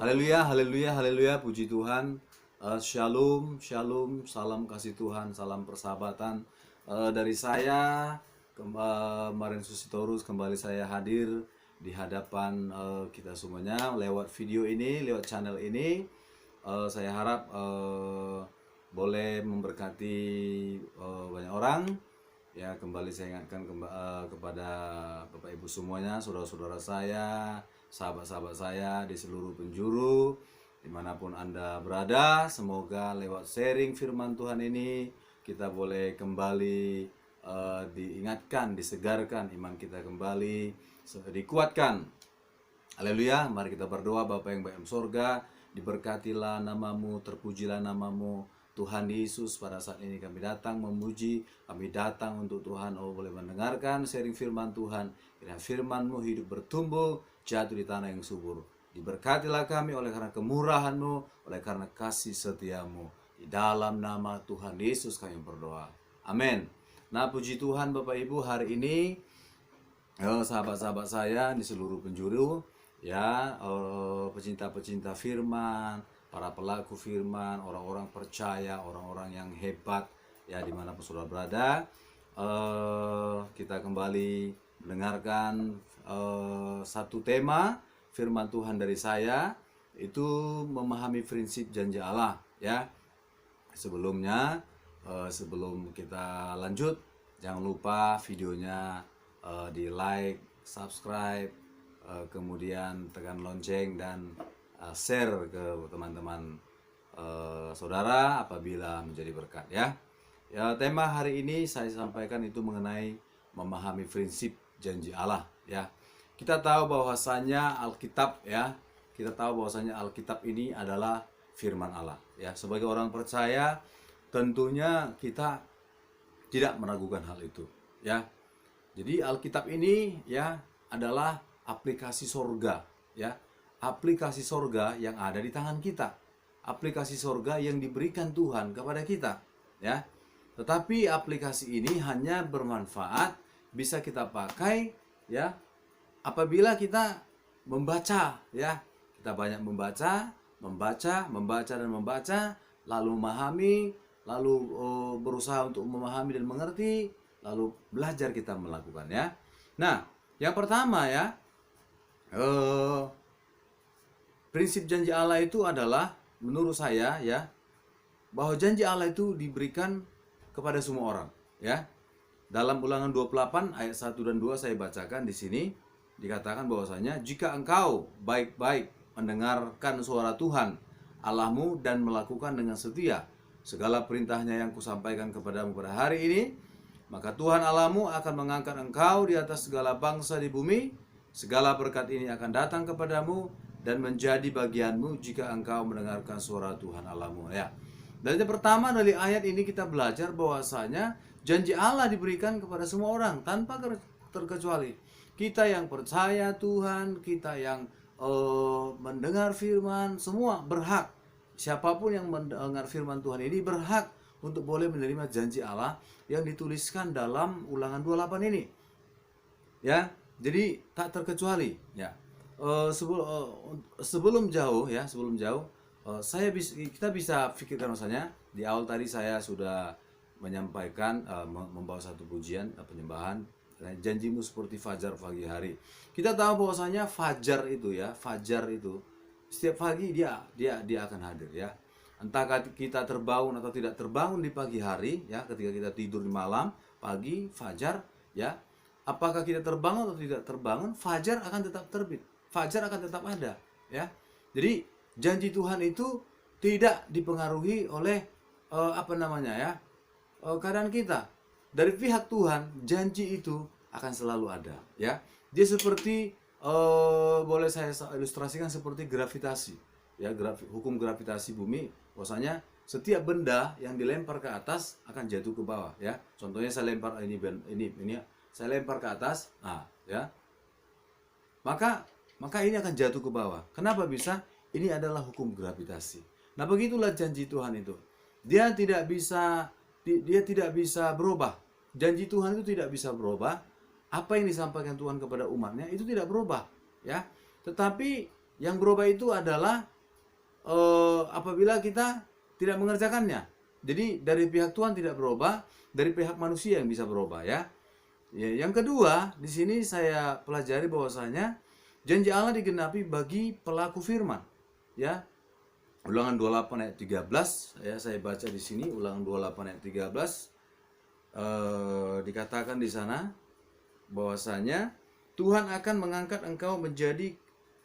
Haleluya, haleluya, haleluya, puji Tuhan. Shalom, shalom, salam kasih Tuhan, salam persahabatan. Dari saya, Maren Susitorus, kembali saya hadir di hadapan kita semuanya lewat video ini, lewat channel ini. Saya harap boleh memberkati banyak orang. Ya, kembali saya ingatkan kepada Bapak Ibu semuanya, saudara-saudara saya, sahabat-sahabat saya di seluruh penjuru, dimanapun Anda berada. Semoga lewat sharing firman Tuhan ini, kita boleh kembali diingatkan, disegarkan, iman kita kembali dikuatkan. Haleluya, mari kita berdoa. Bapa yang baik di surga, diberkatilah namamu, terpujilah namamu. Tuhan Yesus, pada saat ini kami datang memuji, kami datang untuk Tuhan boleh mendengarkan sharing firman Tuhan. Kiranya firman-Mu hidup bertumbuh, jatuh di tanah yang subur. Diberkatilah kami oleh karena kemurahan-Mu, oleh karena kasih setia-Mu. Di dalam nama Tuhan Yesus kami berdoa. Amin. Nah, puji Tuhan Bapak Ibu, hari ini sahabat-sahabat saya di seluruh penjuru, ya, pecinta-pecinta firman, para pelaku firman, orang-orang percaya, orang-orang yang hebat, ya, dimanapun saudara berada, kita kembali mendengarkan satu tema firman Tuhan dari saya, itu memahami prinsip janji Allah. Ya, sebelumnya, sebelum kita lanjut, jangan lupa videonya di like, subscribe, kemudian tekan lonceng dan share ke teman-teman saudara apabila menjadi berkat, ya. Ya, tema hari ini saya sampaikan itu mengenai memahami prinsip janji Allah, ya. Kita tahu bahwasanya Alkitab, ya. Kita tahu bahwasanya Alkitab ini adalah firman Allah, ya. Sebagai orang percaya, tentunya kita tidak meragukan hal itu, ya. Jadi Alkitab ini, ya, adalah aplikasi sorga, ya. Aplikasi sorga yang ada di tangan kita, aplikasi sorga yang diberikan Tuhan kepada kita, ya. Tetapi aplikasi ini hanya bermanfaat, bisa kita pakai, ya, apabila kita membaca, ya. Kita banyak membaca, dan membaca, lalu memahami, lalu berusaha untuk memahami dan mengerti, lalu belajar kita melakukannya. Nah, yang pertama, ya, prinsip janji Allah itu adalah, menurut saya, ya, bahwa janji Allah itu diberikan kepada semua orang, ya. Dalam Ulangan 28 ayat 1 dan 2 saya bacakan di sini, dikatakan bahwasanya jika engkau baik-baik mendengarkan suara Tuhan Allahmu dan melakukan dengan setia segala perintahnya yang kusampaikan kepadamu pada hari ini, maka Tuhan Allahmu akan mengangkat engkau di atas segala bangsa di bumi. Segala berkat ini akan datang kepadamu dan menjadi bagianmu jika engkau mendengarkan suara Tuhan Allahmu, ya. Dan yang pertama dari ayat ini kita belajar bahwasanya janji Allah diberikan kepada semua orang tanpa terkecuali. Kita yang percaya Tuhan, kita yang mendengar firman, semua berhak. Siapapun yang mendengar firman Tuhan ini berhak untuk boleh menerima janji Allah yang dituliskan dalam Ulangan 28 ini, ya. Jadi tak terkecuali, ya. Sebelum jauh, ya, kita bisa pikirkan, misalnya di awal tadi saya sudah menyampaikan, membawa satu pujian penyembahan, janjimu seperti fajar pagi hari. Kita tahu bahwasanya fajar itu, ya, fajar itu setiap pagi dia akan hadir, ya. Entah kita terbangun atau tidak terbangun di pagi hari, ya, ketika kita tidur di malam, pagi, fajar, ya. Apakah kita terbangun atau tidak terbangun, fajar akan tetap terbit, fajar akan tetap ada, ya. Jadi janji Tuhan itu tidak dipengaruhi oleh keadaan kita. Dari pihak Tuhan, janji itu akan selalu ada, ya. Dia seperti boleh saya ilustrasikan seperti gravitasi, ya, hukum gravitasi bumi. Bahwasanya setiap benda yang dilempar ke atas akan jatuh ke bawah, ya. Contohnya saya lempar ini saya lempar ke atas, nah, ya, maka ini akan jatuh ke bawah. Kenapa bisa? Ini adalah hukum gravitasi. Nah, begitulah janji Tuhan itu. Dia tidak bisa berubah. Janji Tuhan itu tidak bisa berubah. Apa yang disampaikan Tuhan kepada umatnya itu tidak berubah, ya. Tetapi yang berubah itu adalah apabila kita tidak mengerjakannya. Jadi dari pihak Tuhan tidak berubah, dari pihak manusia yang bisa berubah ya. Ya, yang kedua, di sini saya pelajari bahwasanya janji Allah digenapi bagi pelaku firman. Ya. Ulangan 28 ayat 13 ya, saya baca di sini Ulangan 28 ayat 13. Dikatakan di sana bahwasanya Tuhan akan mengangkat engkau menjadi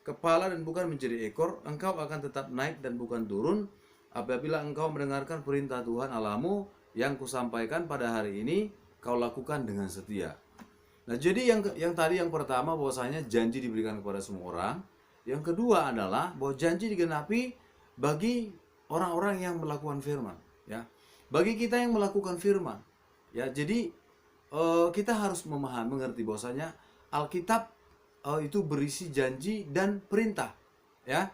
kepala dan bukan menjadi ekor, engkau akan tetap naik dan bukan turun apabila engkau mendengarkan perintah Tuhan Allahmu yang kusampaikan pada hari ini, kau lakukan dengan setia. Nah, jadi yang tadi yang pertama bahwasanya janji diberikan kepada semua orang. Yang kedua adalah bahwa janji digenapi bagi orang-orang yang melakukan firman, ya. Bagi kita yang melakukan firman, ya. Jadi kita harus mengerti bahwasanya Alkitab itu berisi janji dan perintah, ya.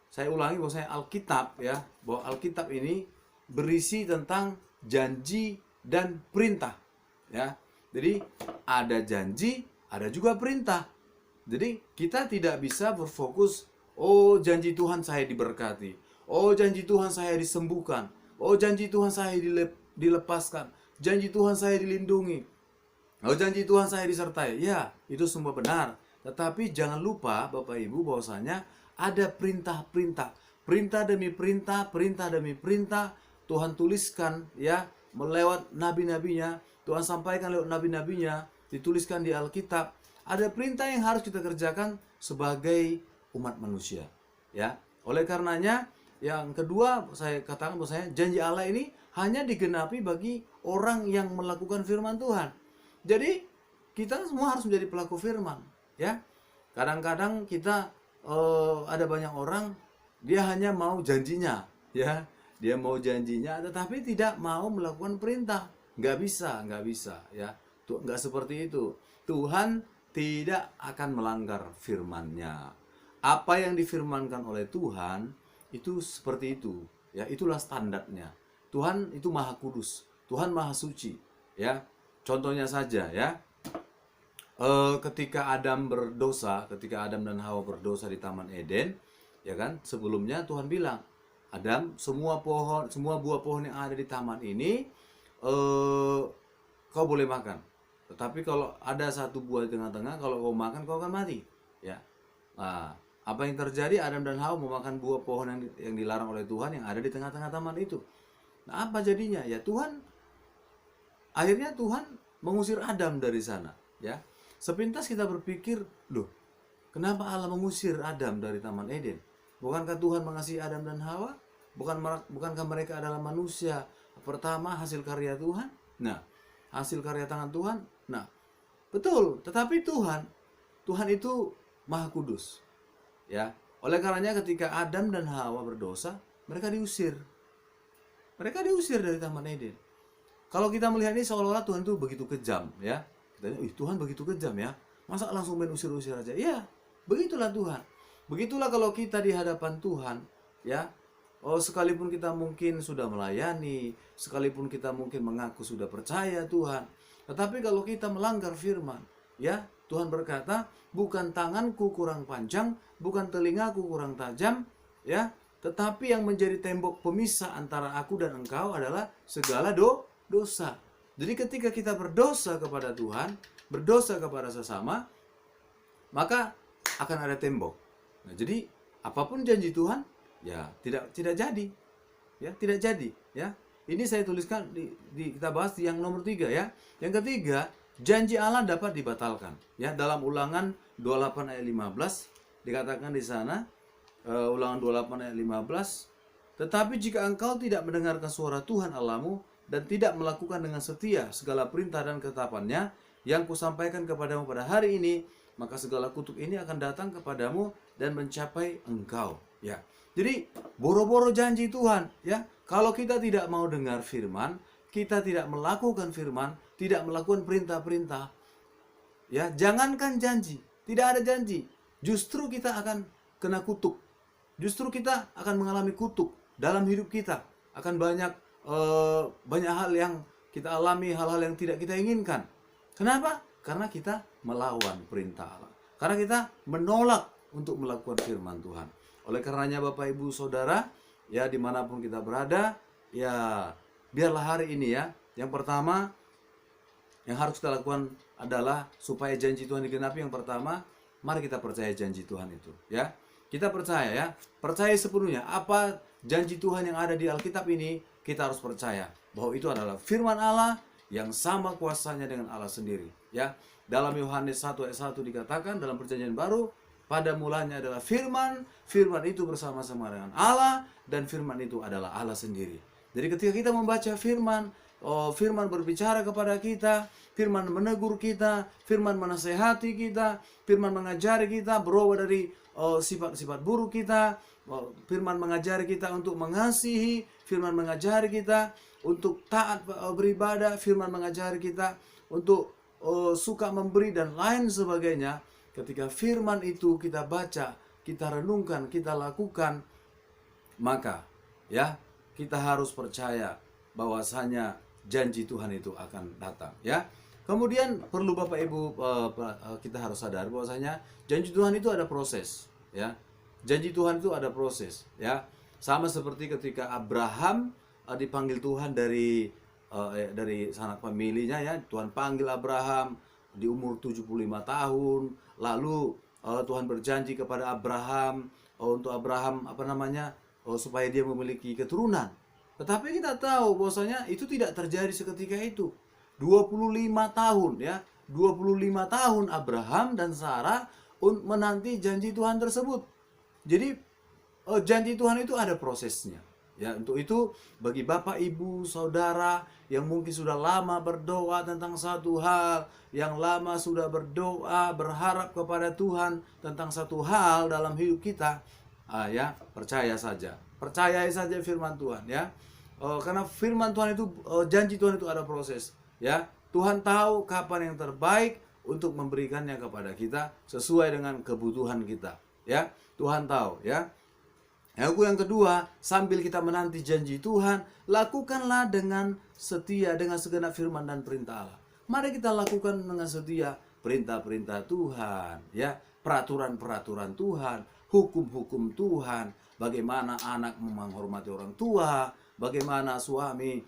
Saya ulangi bahwasanya Alkitab, ya, bahwa Alkitab ini berisi tentang janji dan perintah, ya. Jadi ada janji, ada juga perintah. Jadi kita tidak bisa berfokus, oh janji Tuhan saya diberkati, oh janji Tuhan saya disembuhkan, oh janji Tuhan saya dilepaskan, janji Tuhan saya dilindungi, oh janji Tuhan saya disertai. Ya, itu semua benar. Tetapi jangan lupa Bapak Ibu bahwasanya ada perintah-perintah, perintah demi perintah, perintah demi perintah Tuhan tuliskan, ya, melewat nabi-nabinya. Tuhan sampaikan lewat nabi-nabinya, dituliskan di Alkitab. Ada perintah yang harus kita kerjakan sebagai umat manusia, ya. Oleh karenanya, yang kedua saya katakan bahwasanya janji Allah ini hanya digenapi bagi orang yang melakukan firman Tuhan. Jadi kita semua harus menjadi pelaku firman, ya. Kadang-kadang kita ada banyak orang dia hanya mau janjinya, ya. Dia mau janjinya tetapi tidak mau melakukan perintah. Nggak bisa, ya. Tuh, nggak seperti itu. Tuhan tidak akan melanggar firman-Nya. Apa yang difirmankan oleh Tuhan itu seperti itu, ya. Itulah standarnya. Tuhan itu Maha Kudus, Tuhan Maha Suci, ya. Contohnya saja, ya. Ketika Adam dan Hawa berdosa di Taman Eden, ya kan? Sebelumnya Tuhan bilang, Adam, semua buah pohon yang ada di taman ini kau boleh makan. Tetapi kalau ada satu buah di tengah-tengah, kalau kau makan kau akan mati, ya. Nah, apa yang terjadi? Adam dan Hawa memakan buah pohon yang dilarang oleh Tuhan yang ada di tengah-tengah taman itu. Nah, apa jadinya? Ya akhirnya Tuhan mengusir Adam dari sana, ya. Sepintas kita berpikir, loh, kenapa Allah mengusir Adam dari Taman Eden? Bukankah Tuhan mengasihi Adam dan Hawa? Bukankah mereka adalah manusia pertama hasil karya Tuhan? Nah, hasil karya tangan Tuhan. Nah, betul. Tetapi Tuhan itu Maha Kudus, ya. Oleh karenanya ketika Adam dan Hawa berdosa, mereka diusir. Mereka diusir dari Taman Eden. Kalau kita melihat ini seolah-olah Tuhan itu begitu kejam, ya. Tuhan begitu kejam, ya. Masa langsung main usir-usir aja? Ya, begitulah Tuhan. Begitulah kalau kita di hadapan Tuhan, ya. Oh, sekalipun kita mungkin sudah melayani, sekalipun kita mungkin mengaku sudah percaya Tuhan, tetapi kalau kita melanggar firman, ya, Tuhan berkata, bukan tanganku kurang panjang, bukan telingaku kurang tajam, ya, tetapi yang menjadi tembok pemisah antara aku dan engkau adalah segala dosa. Jadi ketika kita berdosa kepada Tuhan, berdosa kepada sesama, maka akan ada tembok. Nah, jadi apapun janji Tuhan, ya tidak jadi, ya tidak jadi, ya. Ini saya tuliskan kita bahas yang nomor 3, ya. Yang ketiga, janji Allah dapat dibatalkan, ya. Dalam Ulangan 28 ayat 15 dikatakan di sana, Ulangan 28 ayat 15, tetapi jika engkau tidak mendengarkan suara Tuhan Allahmu dan tidak melakukan dengan setia segala perintah dan ketetapannya yang kusampaikan kepadamu pada hari ini, maka segala kutuk ini akan datang kepadamu dan mencapai engkau, ya. Jadi boro-boro janji Tuhan, ya. Kalau kita tidak mau dengar firman, kita tidak melakukan firman, tidak melakukan perintah-perintah, ya, jangankan janji, tidak ada janji, justru kita akan kena kutuk. Justru kita akan mengalami kutuk dalam hidup kita. Akan banyak hal yang kita alami, hal-hal yang tidak kita inginkan. Kenapa? Karena kita melawan perintah Allah. Karena kita menolak untuk melakukan firman Tuhan. Oleh karenanya Bapak Ibu Saudara, ya dimanapun kita berada, ya biarlah hari ini ya, yang pertama yang harus kita lakukan adalah supaya janji Tuhan digenapi. Yang pertama, mari kita percaya janji Tuhan itu, ya. Kita percaya ya, percaya sepenuhnya apa janji Tuhan yang ada di Alkitab ini. Kita harus percaya bahwa itu adalah firman Allah yang sama kuasanya dengan Allah sendiri, ya. Dalam Yohanes 1 ayat 1 dikatakan dalam Perjanjian Baru, pada mulanya adalah firman, firman itu bersama-sama dengan Allah, dan firman itu adalah Allah sendiri. Jadi ketika kita membaca firman, firman berbicara kepada kita, firman menegur kita, firman menasehati kita, firman mengajari kita berubah dari sifat-sifat buruk kita, firman mengajari kita untuk mengasihi, firman mengajari kita untuk taat beribadah, firman mengajari kita untuk suka memberi dan lain sebagainya. Ketika firman itu kita baca, kita renungkan, kita lakukan, maka ya kita harus percaya bahwasanya janji Tuhan itu akan datang, ya. Kemudian perlu Bapak Ibu kita harus sadar bahwasanya janji Tuhan itu ada proses, ya. Janji Tuhan itu ada proses, ya. Sama seperti ketika Abraham dipanggil Tuhan dari sanak familinya, ya. Tuhan panggil Abraham di umur 75 tahun, lalu Tuhan berjanji kepada Abraham untuk Abraham supaya dia memiliki keturunan. Tetapi kita tahu bahwasanya itu tidak terjadi seketika itu. 25 tahun, ya. 25 tahun Abraham dan Sarah menanti janji Tuhan tersebut. Jadi janji Tuhan itu ada prosesnya. Ya, untuk itu bagi Bapak, Ibu, Saudara yang mungkin sudah lama berdoa tentang satu hal, yang lama sudah berdoa berharap kepada Tuhan tentang satu hal dalam hidup kita, ya percaya saja, percayai saja firman Tuhan, ya. Karena firman Tuhan itu, janji Tuhan itu ada proses, ya. Tuhan tahu kapan yang terbaik untuk memberikannya kepada kita sesuai dengan kebutuhan kita, ya. Tuhan tahu, ya. Yang kedua, sambil kita menanti janji Tuhan, lakukanlah dengan setia dengan segenap firman dan perintah Allah. Mari kita lakukan dengan setia perintah-perintah Tuhan, ya, peraturan-peraturan Tuhan, hukum-hukum Tuhan, bagaimana anak menghormati orang tua, bagaimana suami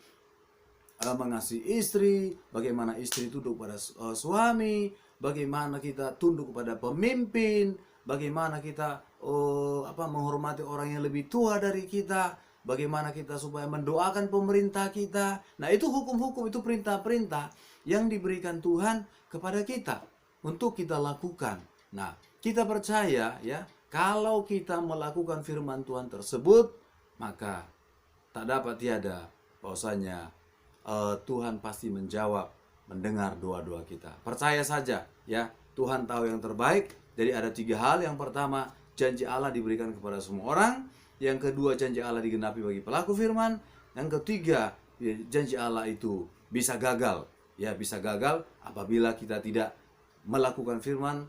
mengasihi istri, bagaimana istri tunduk pada suami, bagaimana kita tunduk kepada pemimpin, bagaimana kita menghormati orang yang lebih tua dari kita, bagaimana kita supaya mendoakan pemerintah kita. Nah, itu hukum-hukum, itu perintah-perintah yang diberikan Tuhan kepada kita untuk kita lakukan. Nah, kita percaya, ya, kalau kita melakukan firman Tuhan tersebut, maka tak dapat tiada bahwasanya Tuhan pasti menjawab, mendengar doa-doa kita. Percaya saja, ya, Tuhan tahu yang terbaik. Jadi ada 3 hal. Yang pertama, janji Allah diberikan kepada semua orang. Yang kedua, janji Allah digenapi bagi pelaku firman. Yang ketiga, janji Allah itu bisa gagal. Ya, bisa gagal apabila kita tidak melakukan firman,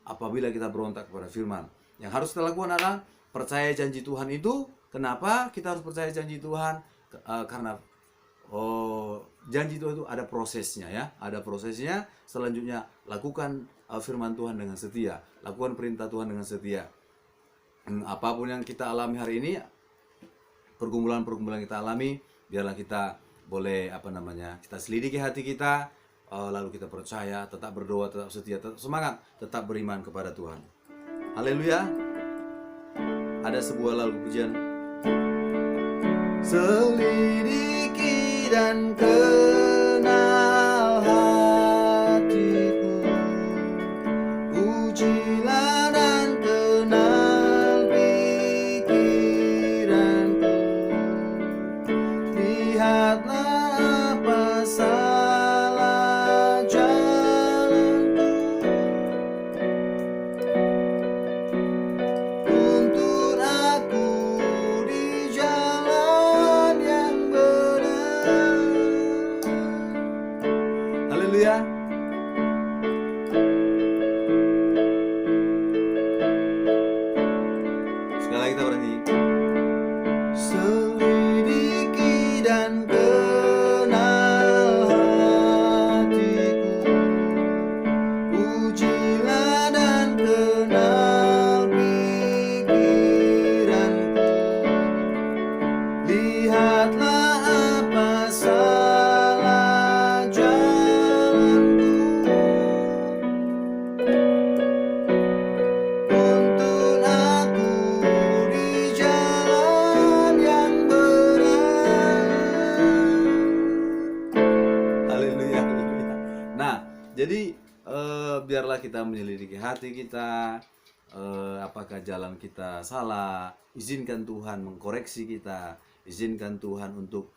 apabila kita berontak kepada firman. Yang harus kita lakukan adalah percaya janji Tuhan itu. Kenapa kita harus percaya janji Tuhan? Karena janji Tuhan itu ada prosesnya, ya, ada prosesnya. Selanjutnya, lakukan firman Tuhan dengan setia, lakukan perintah Tuhan dengan setia. Apapun yang kita alami hari ini, pergumulan-pergumulan kita alami, biarlah kita boleh kita selidiki hati kita, lalu kita percaya, tetap berdoa, tetap setia, tetap semangat, tetap beriman kepada Tuhan. Haleluya. Ada sebuah lagu pujian. Selidiki dan kenal hatiku, ujilah dan kenal pikiranku, lihatlah apa salah jalanku, tuntun aku di jalan yang benar. kita menyelidiki hati kita, apakah jalan kita salah. Izinkan Tuhan mengkoreksi kita, izinkan Tuhan untuk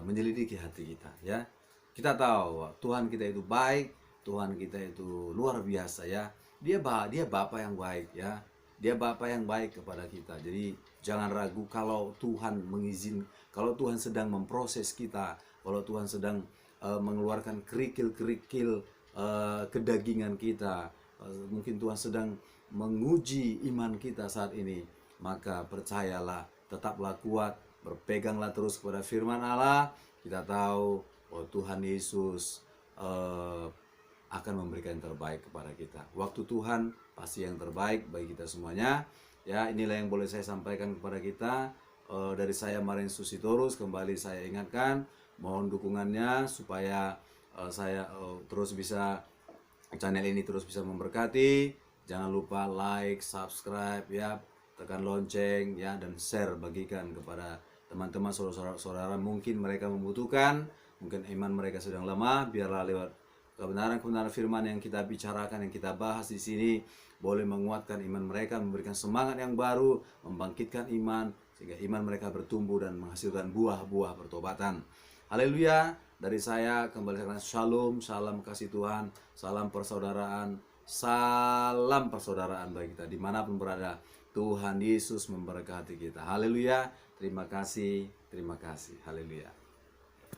menyelidiki hati kita, ya. Kita tahu Tuhan kita itu baik, Tuhan kita itu luar biasa, ya. Dia Bapa yang baik, ya. Dia Bapa yang baik kepada kita. Jadi jangan ragu kalau Tuhan kalau Tuhan sedang memproses kita, kalau Tuhan sedang mengeluarkan kerikil-kerikil kedagingan kita, mungkin Tuhan sedang menguji iman kita saat ini, maka percayalah, tetaplah kuat, berpeganglah terus kepada firman Allah. Kita tahu bahwa Tuhan Yesus akan memberikan yang terbaik kepada kita. Waktu Tuhan pasti yang terbaik bagi kita semuanya. Ya, inilah yang boleh saya sampaikan kepada kita. Dari saya Maren Susitorus, kembali saya ingatkan, mohon dukungannya supaya saya terus bisa, channel ini terus bisa memberkati. Jangan lupa like, subscribe, ya, tekan lonceng, ya, dan share, bagikan kepada teman-teman, saudara-saudara, mungkin mereka membutuhkan, mungkin iman mereka sedang lemah. Biarlah lewat kebenaran-kebenaran firman yang kita bicarakan, yang kita bahas di sini, boleh menguatkan iman mereka, memberikan semangat yang baru, membangkitkan iman, sehingga iman mereka bertumbuh dan menghasilkan buah-buah pertobatan. Haleluya. Dari saya kembali dengan shalom, salam kasih Tuhan, salam persaudaraan, salam persaudaraan bagi kita dimanapun berada. Tuhan Yesus memberkati kita. Haleluya. Terima kasih. Haleluya.